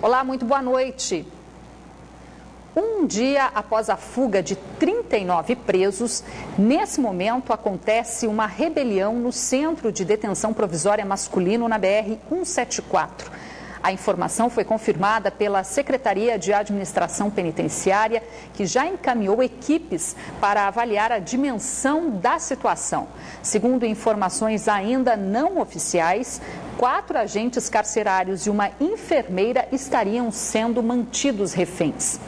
Olá, muito boa noite. Um dia após a fuga de 39 presos, nesse momento acontece uma rebelião no Centro de Detenção Provisória Masculino na BR-174. A informação foi confirmada pela Secretaria de Administração Penitenciária, que já encaminhou equipes para avaliar a dimensão da situação. Segundo informações ainda não oficiais, 4 agentes carcerários e uma enfermeira estariam sendo mantidos reféns.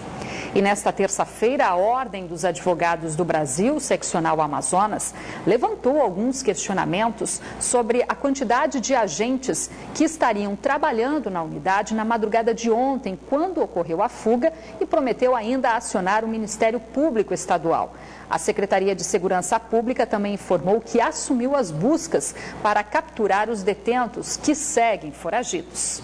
E nesta terça-feira, a Ordem dos Advogados do Brasil, seccional Amazonas, levantou alguns questionamentos sobre a quantidade de agentes que estariam trabalhando na unidade na madrugada de ontem, quando ocorreu a fuga, e prometeu ainda acionar o Ministério Público Estadual. A Secretaria de Segurança Pública também informou que assumiu as buscas para capturar os detentos que seguem foragidos.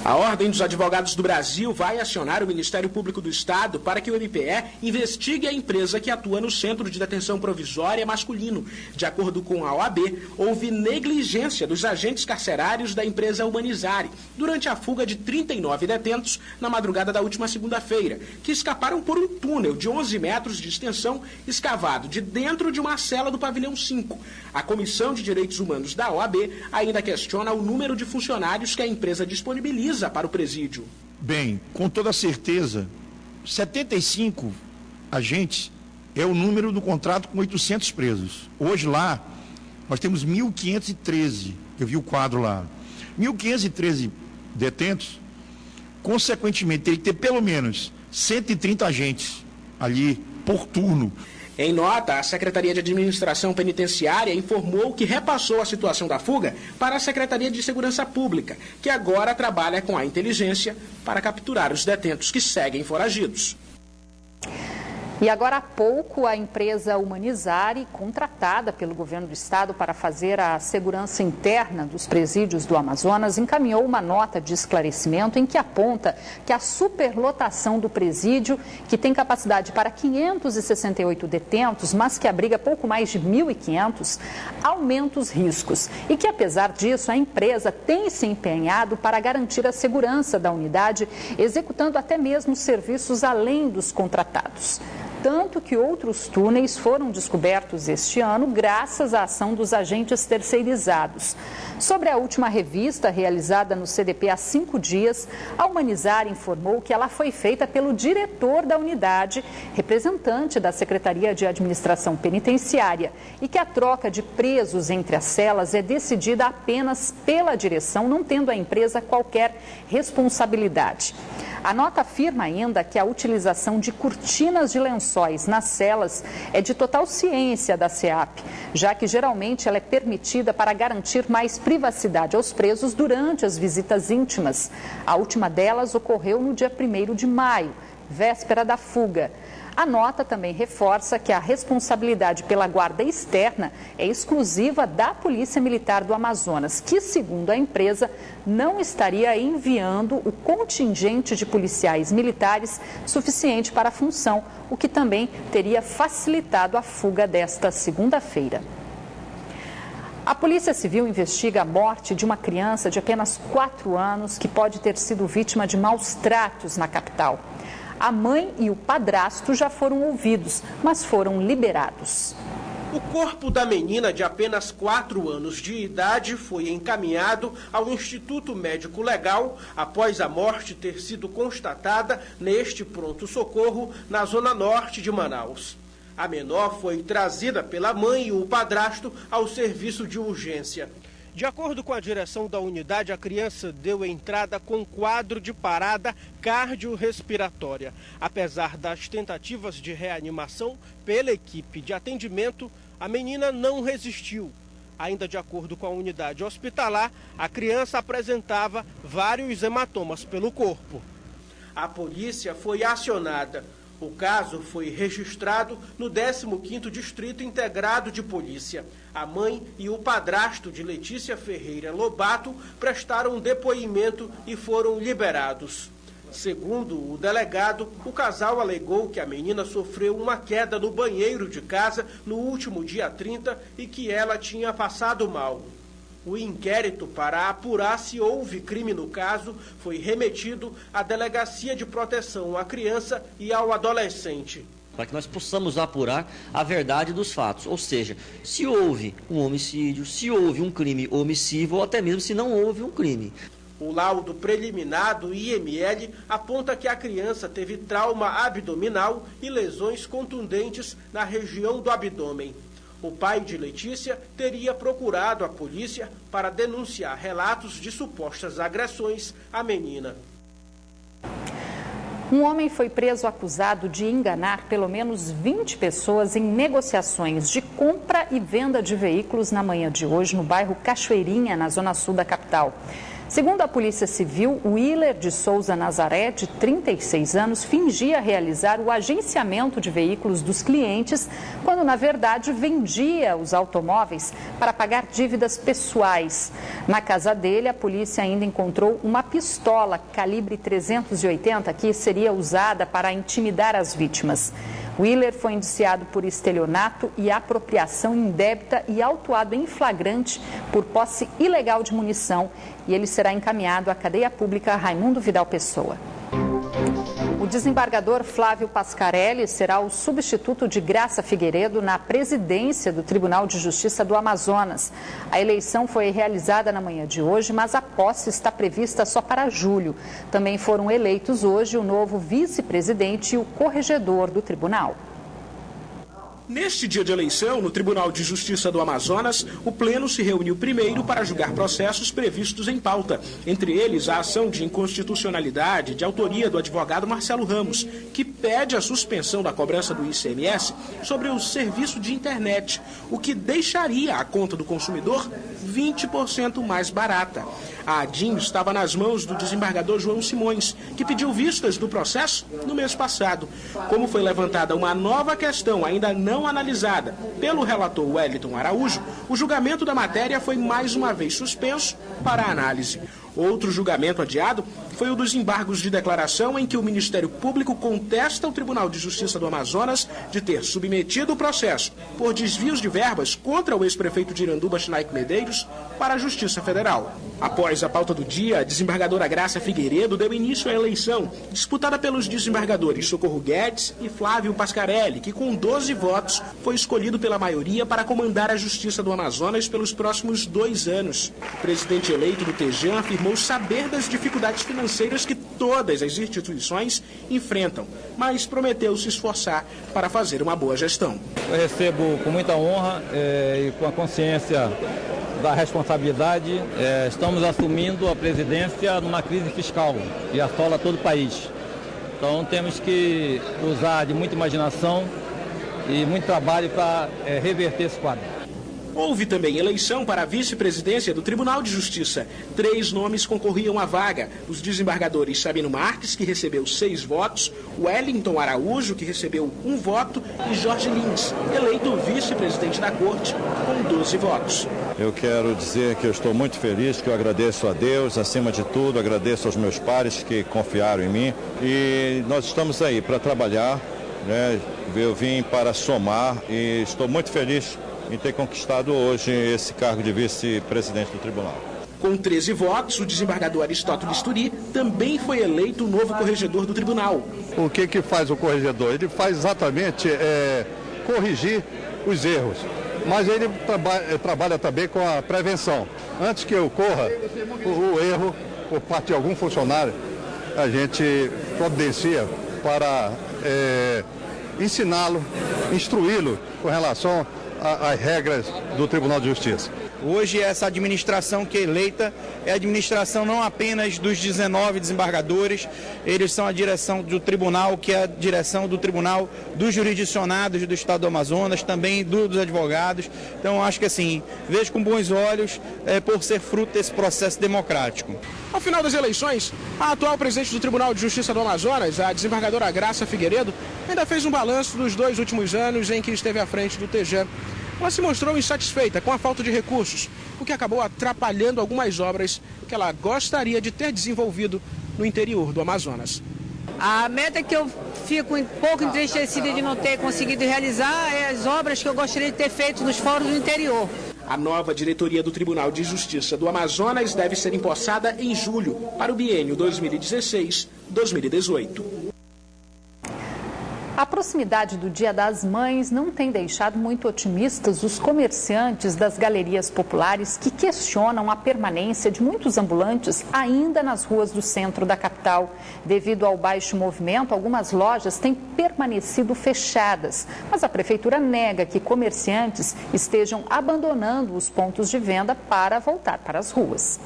A Ordem dos Advogados do Brasil vai acionar o Ministério Público do Estado para que o MPE investigue a empresa que atua no Centro de Detenção Provisória Masculino. De acordo com a OAB, houve negligência dos agentes carcerários da empresa Humanizare durante a fuga de 39 detentos na madrugada da última segunda-feira, que escaparam por um túnel de 11 metros de extensão escavado de dentro de uma cela do pavilhão 5. A Comissão de Direitos Humanos da OAB ainda questiona o número de funcionários que a empresa disponibiliza para o presídio. Bem, com toda certeza, 75 agentes é o número do contrato com 800 presos. Hoje lá, nós temos 1.513, eu vi o quadro lá, 1.513 detentos, consequentemente, teria que ter pelo menos 130 agentes ali por turno. Em nota, a Secretaria de Administração Penitenciária informou que repassou a situação da fuga para a Secretaria de Segurança Pública, que agora trabalha com a inteligência para capturar os detentos que seguem foragidos. E agora há pouco, a empresa Humanizare, contratada pelo governo do estado para fazer a segurança interna dos presídios do Amazonas, encaminhou uma nota de esclarecimento em que aponta que a superlotação do presídio, que tem capacidade para 568 detentos, mas que abriga pouco mais de 1.500, aumenta os riscos. E que, apesar disso, a empresa tem se empenhado para garantir a segurança da unidade, executando até mesmo serviços além dos contratados. Tanto que outros túneis foram descobertos este ano graças à ação dos agentes terceirizados. Sobre a última revista realizada no CDP há 5 dias, a Humanizare informou que ela foi feita pelo diretor da unidade, representante da Secretaria de Administração Penitenciária, e que a troca de presos entre as celas é decidida apenas pela direção, não tendo a empresa qualquer responsabilidade. A nota afirma ainda que a utilização de cortinas de lençóis nas celas é de total ciência da SEAP, já que geralmente ela é permitida para garantir mais privacidade aos presos durante as visitas íntimas. A última delas ocorreu no dia 1º de maio, véspera da fuga. A nota também reforça que a responsabilidade pela guarda externa é exclusiva da Polícia Militar do Amazonas, que, segundo a empresa, não estaria enviando o contingente de policiais militares suficiente para a função, o que também teria facilitado a fuga desta segunda-feira. A Polícia Civil investiga a morte de uma criança de apenas 4 anos que pode ter sido vítima de maus tratos na capital. A mãe e o padrasto já foram ouvidos, mas foram liberados. O corpo da menina de apenas 4 anos de idade foi encaminhado ao Instituto Médico Legal após a morte ter sido constatada neste pronto-socorro na zona norte de Manaus. A menor foi trazida pela mãe e o padrasto ao serviço de urgência. De acordo com a direção da unidade, a criança deu entrada com quadro de parada cardiorrespiratória. Apesar das tentativas de reanimação pela equipe de atendimento, a menina não resistiu. Ainda de acordo com a unidade hospitalar, a criança apresentava vários hematomas pelo corpo. A polícia foi acionada. O caso foi registrado no 15º Distrito Integrado de Polícia. A mãe e o padrasto de Letícia Ferreira Lobato prestaram depoimento e foram liberados. Segundo o delegado, o casal alegou que a menina sofreu uma queda no banheiro de casa no último dia 30 e que ela tinha passado mal. O inquérito para apurar se houve crime no caso foi remetido à Delegacia de Proteção à Criança e ao Adolescente. Para que nós possamos apurar a verdade dos fatos, ou seja, se houve um homicídio, se houve um crime omissivo ou até mesmo se não houve um crime. O laudo preliminar do IML aponta que a criança teve trauma abdominal e lesões contundentes na região do abdômen. O pai de Letícia teria procurado a polícia para denunciar relatos de supostas agressões à menina. Um homem foi preso acusado de enganar pelo menos 20 pessoas em negociações de compra e venda de veículos na manhã de hoje no bairro Cachoeirinha, na zona sul da capital. Segundo a Polícia Civil, Willer de Souza Nazaré, de 36 anos, fingia realizar o agenciamento de veículos dos clientes, quando, na verdade, vendia os automóveis para pagar dívidas pessoais. Na casa dele, a polícia ainda encontrou uma pistola calibre 380 que seria usada para intimidar as vítimas. Willer foi indiciado por estelionato e apropriação indébita e autuado em flagrante por posse ilegal de munição, e ele será encaminhado à cadeia pública Raimundo Vidal Pessoa. O desembargador Flávio Pascarelli será o substituto de Graça Figueiredo na presidência do Tribunal de Justiça do Amazonas. A eleição foi realizada na manhã de hoje, mas a posse está prevista só para julho. Também foram eleitos hoje o novo vice-presidente e o corregedor do tribunal. Neste dia de eleição, no Tribunal de Justiça do Amazonas, o Pleno se reuniu primeiro para julgar processos previstos em pauta. Entre eles, a ação de inconstitucionalidade de autoria do advogado Marcelo Ramos, que pede a suspensão da cobrança do ICMS sobre o serviço de internet, o que deixaria a conta do consumidor 20% mais barata. A ADIM estava nas mãos do desembargador João Simões, que pediu vistas do processo no mês passado. Como foi levantada uma nova questão ainda não analisada pelo relator Wellington Araújo, o julgamento da matéria foi mais uma vez suspenso para análise. Outro julgamento adiado foi o dos embargos de declaração, em que o Ministério Público contesta ao Tribunal de Justiça do Amazonas de ter submetido o processo por desvios de verbas contra o ex-prefeito de Iranduba, Chinaico Medeiros, para a Justiça Federal. Após a pauta do dia, a desembargadora Graça Figueiredo deu início à eleição, disputada pelos desembargadores Socorro Guedes e Flávio Pascarelli, que com 12 votos foi escolhido pela maioria para comandar a Justiça do Amazonas pelos próximos 2 anos. O presidente eleito do TEJAN afirmou saber das dificuldades financeiras que todas as instituições enfrentam, mas prometeu se esforçar para fazer uma boa gestão. Eu recebo com muita honra e com a consciência da responsabilidade, estamos assumindo a presidência numa crise fiscal que assola todo o país. Então temos que usar de muita imaginação e muito trabalho para reverter esse quadro. Houve também eleição para a vice-presidência do Tribunal de Justiça. 3 nomes concorriam à vaga. Os desembargadores Sabino Marques, que recebeu 6 votos, Wellington Araújo, que recebeu 1 voto, e Jorge Lins, eleito vice-presidente da Corte, com 12 votos. Eu quero dizer que eu estou muito feliz, que eu agradeço a Deus, acima de tudo, agradeço aos meus pares que confiaram em mim. E nós estamos aí para trabalhar, né? Eu vim para somar e estou muito feliz em ter conquistado hoje esse cargo de vice-presidente do tribunal. Com 13 votos, o desembargador Aristóteles Turi também foi eleito o novo corregedor do tribunal. O que faz o corregedor? Ele faz exatamente corrigir os erros, mas ele trabalha também com a prevenção. Antes que ocorra o erro por parte de algum funcionário, a gente providencia para ensiná-lo, instruí-lo com relação às regras do Tribunal de Justiça. Hoje essa administração que é eleita é a administração não apenas dos 19 desembargadores, eles são a direção do tribunal, que é a direção do tribunal dos jurisdicionados do Estado do Amazonas, também dos advogados. Então acho que assim, vejo com bons olhos por ser fruto desse processo democrático. Ao final das eleições, a atual presidente do Tribunal de Justiça do Amazonas, a desembargadora Graça Figueiredo, ainda fez um balanço dos 2 últimos anos em que esteve à frente do TEJAN. Ela se mostrou insatisfeita com a falta de recursos, o que acabou atrapalhando algumas obras que ela gostaria de ter desenvolvido no interior do Amazonas. A meta que eu fico um pouco entristecida de não ter conseguido realizar é as obras que eu gostaria de ter feito nos fóruns do interior. A nova diretoria do Tribunal de Justiça do Amazonas deve ser empossada em julho, para o biênio 2016-2018. A proximidade do Dia das Mães não tem deixado muito otimistas os comerciantes das galerias populares que questionam a permanência de muitos ambulantes ainda nas ruas do centro da capital. Devido ao baixo movimento, algumas lojas têm permanecido fechadas, mas a prefeitura nega que comerciantes estejam abandonando os pontos de venda para voltar para as ruas.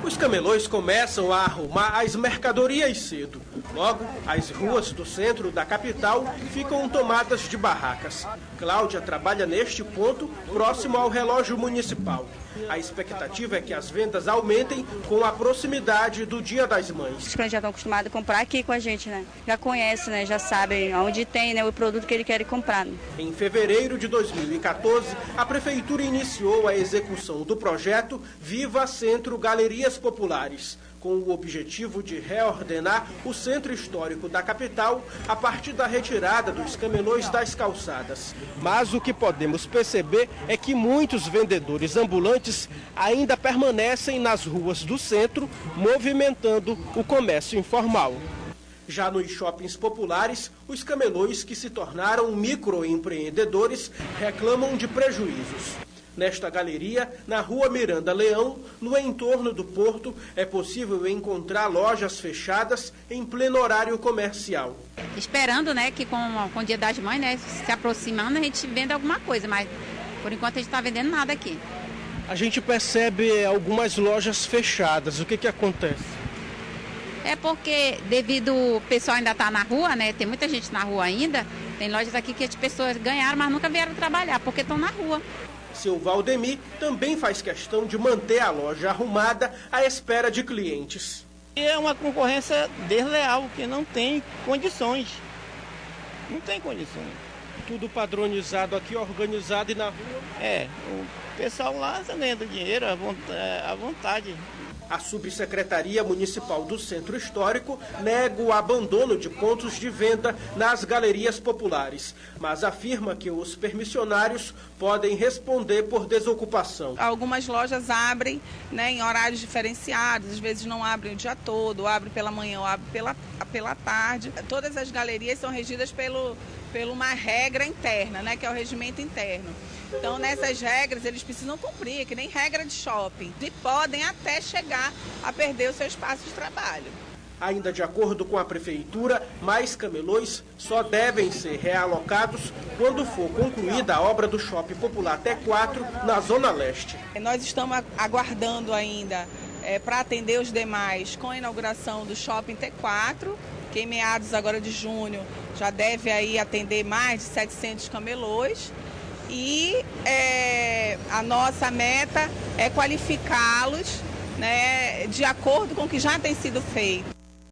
Os camelões começam a arrumar as mercadorias cedo. Logo, as ruas do centro da capital ficam tomadas de barracas. Cláudia trabalha neste ponto, próximo ao relógio municipal. A expectativa é que as vendas aumentem com a proximidade do Dia das Mães. Os clientes já estão acostumados a comprar aqui com a gente, né? Já conhecem, né? Já sabem onde tem, né, o produto que eles querem comprar. Né? Em fevereiro de 2014, a prefeitura iniciou a execução do projeto Viva Centro Galerias Populares, com o objetivo de reordenar o centro histórico da capital a partir da retirada dos camelões das calçadas. Mas o que podemos perceber é que muitos vendedores ambulantes ainda permanecem nas ruas do centro, movimentando o comércio informal. Já nos shoppings populares, os camelões que se tornaram microempreendedores reclamam de prejuízos. Nesta galeria, na rua Miranda Leão, no entorno do porto, é possível encontrar lojas fechadas em pleno horário comercial. Esperando, né, que com o Dia das Mães, né, se aproximando, a gente venda alguma coisa, mas por enquanto a gente não está vendendo nada aqui. A gente percebe algumas lojas fechadas. O que acontece? É porque devido o pessoal ainda estar na rua, né, tem muita gente na rua ainda, tem lojas aqui que as pessoas ganharam, mas nunca vieram trabalhar, porque estão na rua. Seu Valdemir também faz questão de manter a loja arrumada à espera de clientes. É uma concorrência desleal, que não tem condições. Não tem condições. Tudo padronizado aqui, organizado e na rua? É, o pessoal lá está ganhando dinheiro à vontade. A Subsecretaria Municipal do Centro Histórico nega o abandono de pontos de venda nas galerias populares, mas afirma que os permissionários podem responder por desocupação. Algumas lojas abrem, né, em horários diferenciados, às vezes não abrem o dia todo, abrem pela manhã ou abrem pela tarde. Todas as galerias são regidas por uma regra interna, né, que é o regimento interno. Então, nessas regras, eles precisam cumprir, que nem regra de shopping. E podem até chegar a perder o seu espaço de trabalho. Ainda de acordo com a prefeitura, mais camelões só devem ser realocados quando for concluída a obra do Shopping Popular T4 na Zona Leste. Nós estamos aguardando ainda para atender os demais com a inauguração do Shopping T4, que em meados agora de junho já deve aí atender mais de 700 camelões. E a nossa meta é qualificá-los, né, de acordo com o que já tem sido feito.